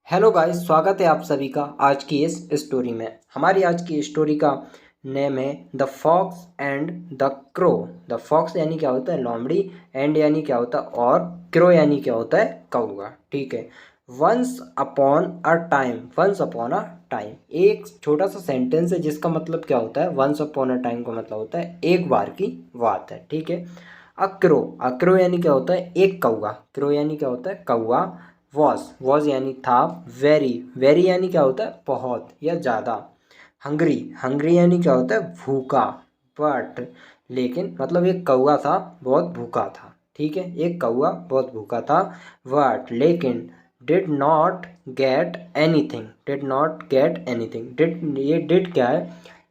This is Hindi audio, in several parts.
हेलो गाइस, स्वागत है आप सभी का आज की इस स्टोरी में। हमारी आज की स्टोरी का नेम है the fox and the crow. The fox यानी क्या होता है लोमड़ी, एंड यानी क्या होता है और, क्रो यानी क्या होता है कौवा। ठीक है। Once upon a time. Once upon a time एक छोटा सा सेंटेंस है जिसका मतलब क्या होता है। वंस अपॉन अ टाइम का मतलब होता है एक बार की बात है। ठीक है। अक्रो, अक्रो यानी क्या होता है एक कौवा। क्रो यानी क्या होता है कौवा। वॉज यानी था। वेरी, वेरी यानी क्या होता है बहुत या ज़्यादा। हंग्री, हंग्री यानी क्या होता है भूखा। बट, लेकिन मतलब एक कौवा था बहुत भूखा था। ठीक है, एक कौवा बहुत भूखा था। बट लेकिन did not get anything. Did not get anything. Did, ये डिड क्या है,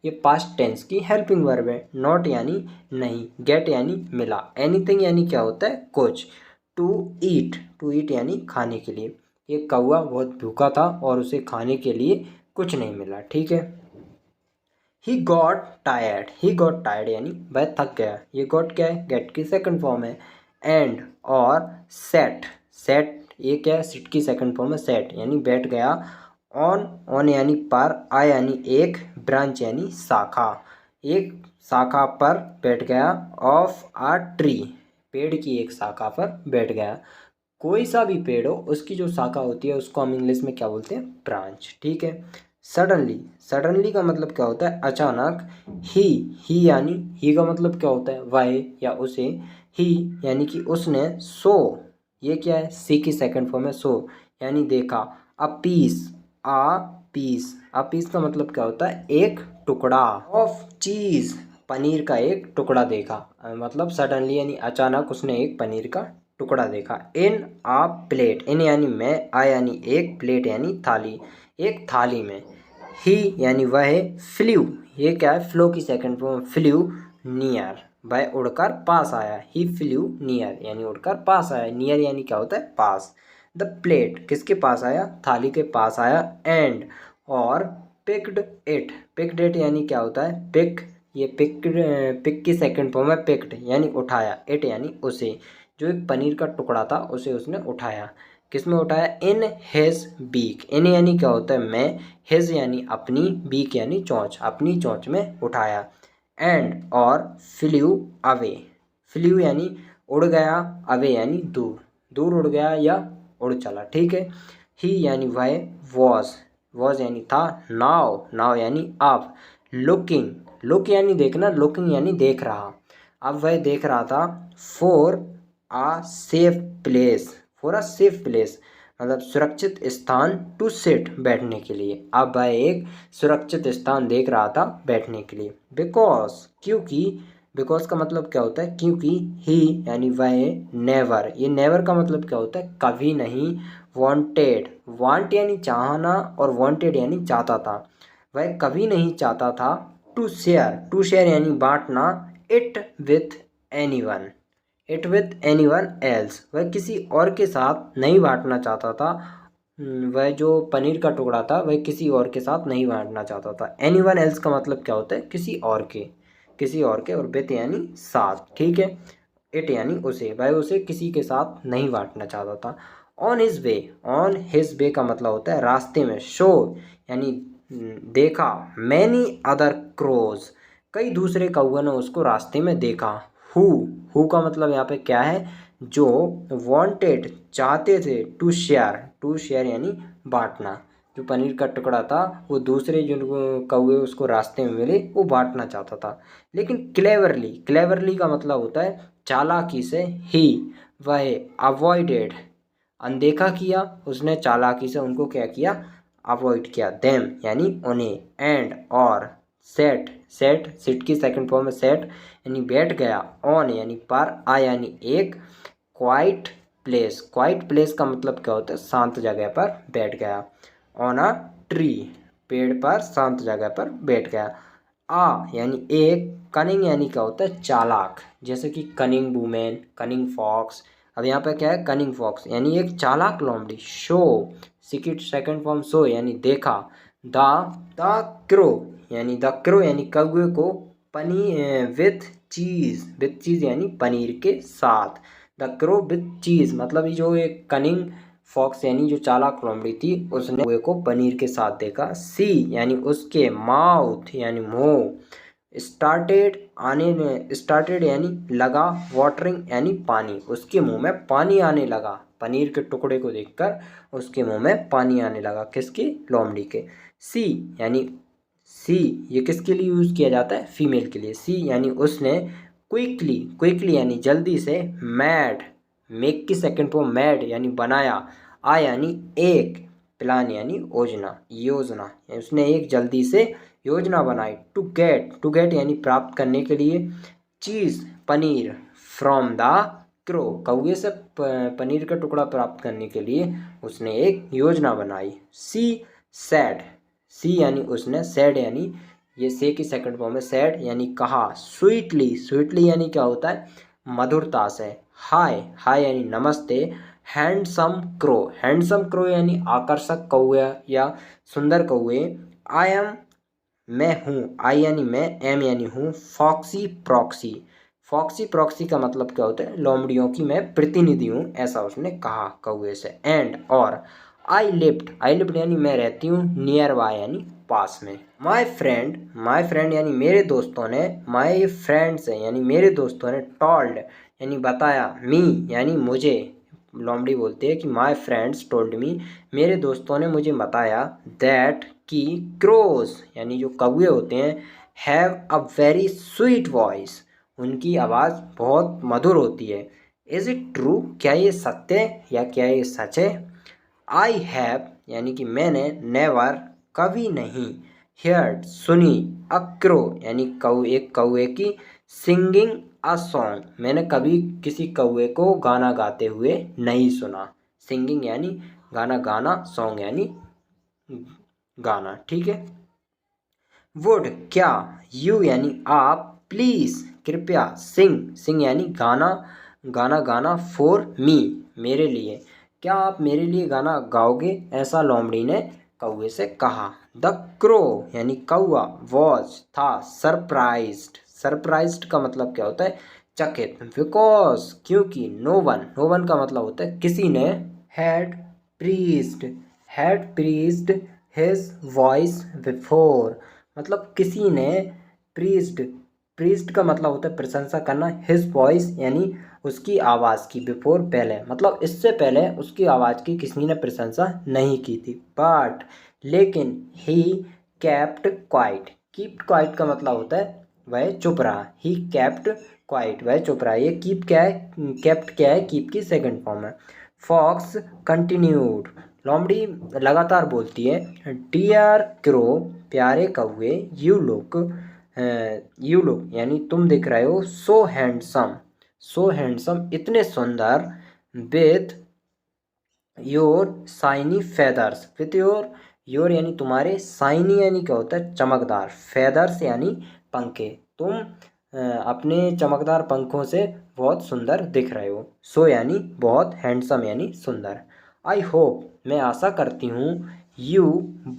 ये पास्ट टेंस की हेल्पिंग वर्ब है। नॉट यानी नहीं, गेट यानी मिला, एनीथिंग यानी क्या होता है कुछ। टू ईट, टू ईट यानी खाने के लिए। ये कौवा बहुत भूखा था और उसे खाने के लिए कुछ नहीं मिला। ठीक है। He got tired, he got tired यानी वह थक गया। ये गॉट क्या है, गेट की सेकंड फॉर्म है। एंड और सेट, सेट ये क्या है, सिट की सेकंड फॉर्म है। सेट यानी बैठ गया। ऑन, ऑन यानी पर, आ यानी एक, ब्रांच यानी शाखा, एक शाखा पर बैठ गया। ऑफ आ ट्री, पेड़ की एक शाखा पर बैठ गया। कोई सा भी पेड़ हो उसकी जो शाखा होती है उसको हम इंग्लिश में क्या बोलते हैं, ब्रांच। ठीक है। सडनली, सडनली का मतलब क्या होता है अचानक। ही यानी, ही का मतलब क्या होता है वह या उसे। ही यानी कि उसने। सो, ये क्या है, सी की सेकंड फॉर्म है सो यानी देखा। A piece, a piece, a piece का मतलब क्या होता है एक टुकड़ा। ऑफ चीज, पनीर का एक टुकड़ा देखा। मतलब सडनली यानी अचानक उसने एक पनीर का टुकड़ा देखा। इन आ प्लेट, इन यानी में, आ यानी एक, प्लेट यानी थाली, एक थाली में। ही यानी वह। फ्लू, ये क्या है, फ्लो की सेकंड फॉर्म, फ्लू नियर, वह उड़कर पास आया। ही फ्लू नियर यानी उड़कर पास आया। नियर यानी क्या होता है पास। द प्लेट किसके पास आया, थाली के पास आया। एंड और, पिक्ड इट, पिक्ड इट यानी क्या होता है पिक, ये पिक, पिक की सेकंड फॉर्म है पिक्ड यानी उठाया। इट यानी उसे, जो एक पनीर का टुकड़ा था उसे उसने उठाया। किस में उठाया, इन हिज बीक। इन यानी क्या होता है में, हिज यानी अपनी, बीक यानी चोंच, अपनी चोंच में उठाया। एंड और, फ्लू अवे, फ्लू यानी उड़ गया, अवे यानी दूर, दूर उड़ गया या उड़ चला। ठीक है। ही यानी वह। वॉज, वॉज यानी था। नाउ, नाउ यानी अब। लुकिंग, लुक यानी देखना, लुकिंग यानी देख रहा। अब वह देख रहा था। For uh safe place, for a safe place मतलब सुरक्षित स्थान। टू सिट बैठने के लिए, अब वह एक सुरक्षित स्थान देख रहा था बैठने के लिए। बिकॉज, क्योंकि, बिकॉज का मतलब क्या होता है क्योंकि। ही यानी वह। नेवर, ये नेवर का मतलब क्या होता है कभी नहीं। वांटेड, वांट यानी चाहना और वांटेड यानी चाहता था, वह कभी नहीं चाहता था। टू शेयर, टू शेयर यानी बांटना। It with anyone, it with anyone else, वह किसी और के साथ नहीं बांटना चाहता था। वह जो पनीर का टुकड़ा था वह किसी और के साथ नहीं बांटना चाहता था। एनीवन एल्स का मतलब क्या होता है किसी और के, किसी और के, और विथ यानी साथ। ठीक है। इट यानी उसे, वह उसे किसी के साथ नहीं बांटना चाहता था। On his way, on his way का मतलब होता है रास्ते में। शो यानी देखा। मैनी अदर क्रोज, कई दूसरे कौवे ने उसको रास्ते में देखा। हु, हु का मतलब यहाँ पे क्या है, जो वांटेड चाहते थे। टू शेयर, टू शेयर यानी बांटना, जो पनीर का टुकड़ा था वो दूसरे जो कौवे उसको रास्ते में मिले वो बांटना चाहता था। लेकिन क्लेवरली, क्लेवरली का मतलब होता है चालाकी से। ही वह अवॉइडेड, अनदेखा किया, उसने चालाकी से उनको क्या किया, अवॉइड किया। देम यानी उन्हें। एंड और, सेट, सेट सिट की सेकंड फॉर्म में सेट यानी बैठ गया। ऑन यानी पर, आ यानी एक, क्वाइट प्लेस, क्वाइट प्लेस का मतलब क्या होता है शांत जगह पर बैठ गया। ऑन अ ट्री, पेड़ पर शांत जगह पर बैठ गया। आ यानी एक, कनिंग यानी क्या होता है चालाक, जैसे कि कनिंग वुमेन, कनिंग फॉक्स। अब यहाँ पे क्या है, कनिंग फॉक्स यानी एक चालाक लोमड़ी। शो, सिकिट सेकंड फॉर्म सो यानी देखा। द, द क्रो यानी द क्रो यानी कौवे को, विथ चीज, विथ चीज यानी पनीर के साथ। द क्रो विथ चीज मतलब ये जो एक कनिंग फॉक्स यानी जो चालाक लोमड़ी थी उसने कौवे को पनीर के साथ देखा। सी यानी उसके, माउथ यानी मुंह, स्टार्टेड यानी लगा, वाटरिंग यानी पानी, उसके मुंह में पानी आने लगा। पनीर के टुकड़े को देखकर उसके मुंह में पानी आने लगा। किसके? लोमड़ी के। सी यानी, सी ये किसके लिए यूज किया जाता है? फीमेल के लिए। सी यानी उसने क्विकली यानी जल्दी से, मैड, मेक की सेकंड फॉर्म मैड यानी बनाया, आ यानी एक, प्लान यानी योजना, उसने एक जल्दी से योजना बनाई। टू गेट यानी प्राप्त करने के लिए, चीज पनीर, फ्रॉम द क्रो कौवे से पनीर का टुकड़ा प्राप्त करने के लिए उसने एक योजना बनाई। सी यानी उसने, सैड यानी, ये से की सेकंड फॉर्म है, सैड यानी कहा। स्वीटली यानी क्या होता है? मधुरता से। हाय यानी नमस्ते। हैंडसम क्रो यानी आकर्षक कौवे या सुंदर कौवे। आई एम मैं हूँ, आई यानी मैं, एम यानी हूँ। फॉक्सी प्रॉक्सी का मतलब क्या होता है? लोमड़ियों की मैं प्रतिनिधि हूँ, ऐसा उसने कहा कौवे से। एंड और, आई लिव्ड यानी मैं रहती हूँ, नियर बाय यानी पास में। माई फ्रेंड यानी मेरे दोस्तों ने, माई फ्रेंड्स यानी मेरे दोस्तों ने, टोल्ड यानी बताया, मी यानी मुझे। लोमड़ी बोलते हैं कि माई फ्रेंड्स टोल्ड मी, मेरे दोस्तों ने मुझे बताया, दैट कि क्रोज यानी जो कौवे होते हैं, have a very sweet voice, उनकी आवाज़ बहुत मधुर होती है। इज़ इट ट्रू, क्या ये सत्य है या क्या ये सच है? आई हैव यानी कि मैंने, नेवर कभी नहीं, हियर्ड सुनी, अ क्रो यानी एक कौवे की, सिंगिंग अ सॉन्ग मैंने कभी किसी कौवे को गाना गाते हुए नहीं सुना। सिंगिंग यानी गाना, सॉन्ग यानी गाना, ठीक है। वुड क्या, यू यानी आप, प्लीज कृपया, सिंग यानी गाना, फॉर मी मेरे लिए, क्या आप मेरे लिए गाना गाओगे? ऐसा लोमड़ी ने कौवे से कहा। द क्रो यानी कौवा, वॉज था, सरप्राइज्ड का मतलब क्या होता है? चकित। बिकॉज क्योंकि, नो वन का मतलब होता है किसी ने, हैड प्रीज्ड हिज वॉइस बिफोर, मतलब किसी ने प्रीज्ड का मतलब होता है प्रशंसा करना, हिज वॉइस यानी उसकी आवाज़ की, बिफोर पहले, मतलब इससे पहले उसकी आवाज़ की किसी ने प्रशंसा नहीं की थी। बट लेकिन, ही केप्ट क्वाइट का मतलब होता है वह चुप रहा। ही केप्ट क्वाइट, वह चुप रहा। ये कीप क्या है? केप्ट क्या है? कीप की सेकंड फॉर्म है। फॉक्स कंटिन्यूड, लोमड़ी लगातार बोलती है, डियर क्रो प्यारे कौवे, यू लुक यानी तुम दिख रहे हो, सो हैंडसम इतने सुंदर, with your shiny feathers, with your यानी तुम्हारे, शाइनी यानी क्या होता है? चमकदार, फेदर्स यानी पंखे, तुम अपने चमकदार पंखों से बहुत सुंदर दिख रहे हो। सो यानी बहुत, हैंडसम यानी सुंदर। आई होप मैं आशा करती हूँ, you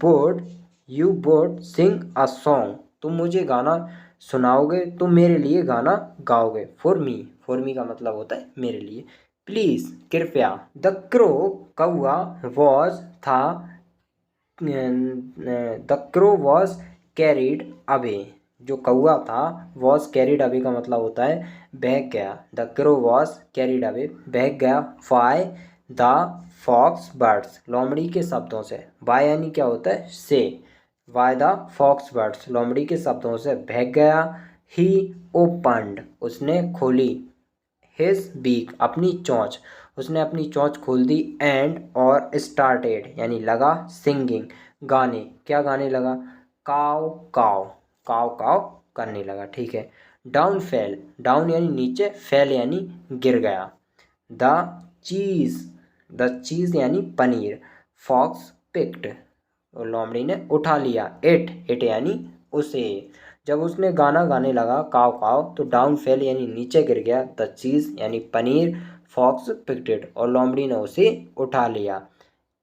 would Singh a song तुम मुझे गाना सुनाओगे, तुम मेरे लिए गाना गाओगे। फॉर मी का मतलब होता है मेरे लिए। प्लीज कृपया। द क्रो कौआ, वॉज था, the crow was carried away, जो कौआ था, वॉज कैरिड अवे का मतलब होता है बहक गया। The crow was carried away, बहक गया। बाय द फॉक्स बर्ड्स, लोमड़ी के शब्दों से। बाय यानी क्या होता है? से। बाय द फॉक्स बर्ड्स, लोमड़ी के शब्दों से बहक गया। ही ओपन्ड, उसने खोली, हिज बीक अपनी चोंच, उसने अपनी चोंच खोल दी। एंड और, स्टार्टेड यानी लगा, सिंगिंग गाने, क्या गाने लगा? काव काव करने लगा, ठीक है। डाउन यानी नीचे, फेल यानी गिर गया। द चीज यानी पनीर, फॉक्स पिक्ड, लोमड़ी ने उठा लिया। इट यानी उसे, जब उसने गाना गाने लगा काव काव, तो डाउन फेल यानी नीचे गिर गया, द चीज यानी पनीर, फॉक्स पिक्ड इट और लोमड़ी ने उसे उठा लिया।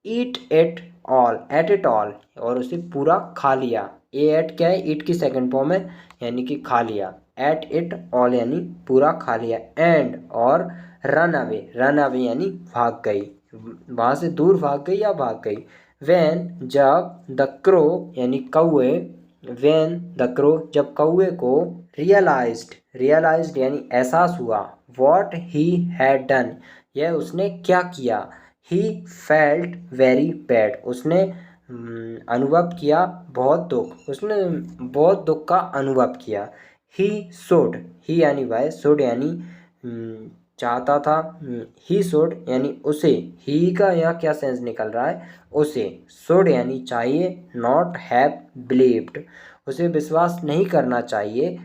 ईट इट ऑल और उसे पूरा खा लिया। एट क्या है? ईट की सेकंड फॉर्म है यानी कि खा लिया। एट इट ऑल यानी पूरा खा लिया। एंड और, रन अवे यानी भाग गई, वहाँ से दूर भाग गई या भाग गई। वैन जब द क्रो यानी कौए, वैन द क्रो जब कौए को रियलाइज्ड यानी एहसास हुआ, वॉट ही हैड डन यह उसने क्या किया, ही फेल्ट वेरी बैड उसने अनुभव किया बहुत दुख, उसने बहुत दुख का अनुभव किया। ही शुड, ही यानी वह, शुड यानी चाहता था, ही शुड यानी उसे, ही का यहाँ क्या सेंस निकल रहा है, उसे, शुड यानी चाहिए, नॉट हैव बिलीव्ड उसे विश्वास नहीं करना चाहिए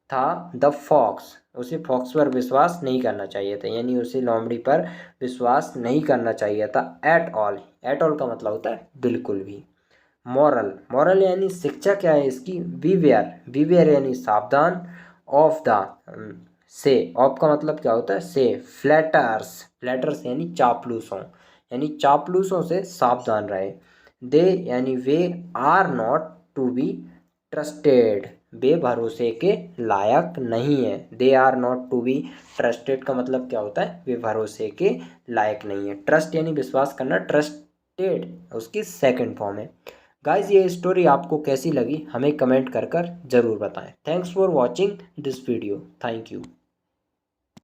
था, द फॉक्स उसे फॉक्स पर विश्वास नहीं करना चाहिए था, यानी उसे लोमड़ी पर विश्वास नहीं करना चाहिए था एट ऑल। एट ऑल का मतलब होता है बिल्कुल भी। मॉरल यानी शिक्षा क्या है इसकी, बीवेयर यानी सावधान, ऑफ द से, ऑफ का मतलब क्या होता है से, फ्लैटर्स यानी चापलूसों से सावधान रहे। दे यानी वे, are not to be trusted वे भरोसे के लायक नहीं है। They are not to be trusted का मतलब क्या होता है, वे भरोसे के लायक नहीं है। ट्रस्ट यानी विश्वास करना, ट्रस्टेड उसकी सेकंड फॉर्म है। गाइज ये स्टोरी आपको कैसी लगी हमें कमेंट कर ज़रूर बताएं। Thanks for watching this video, thank you.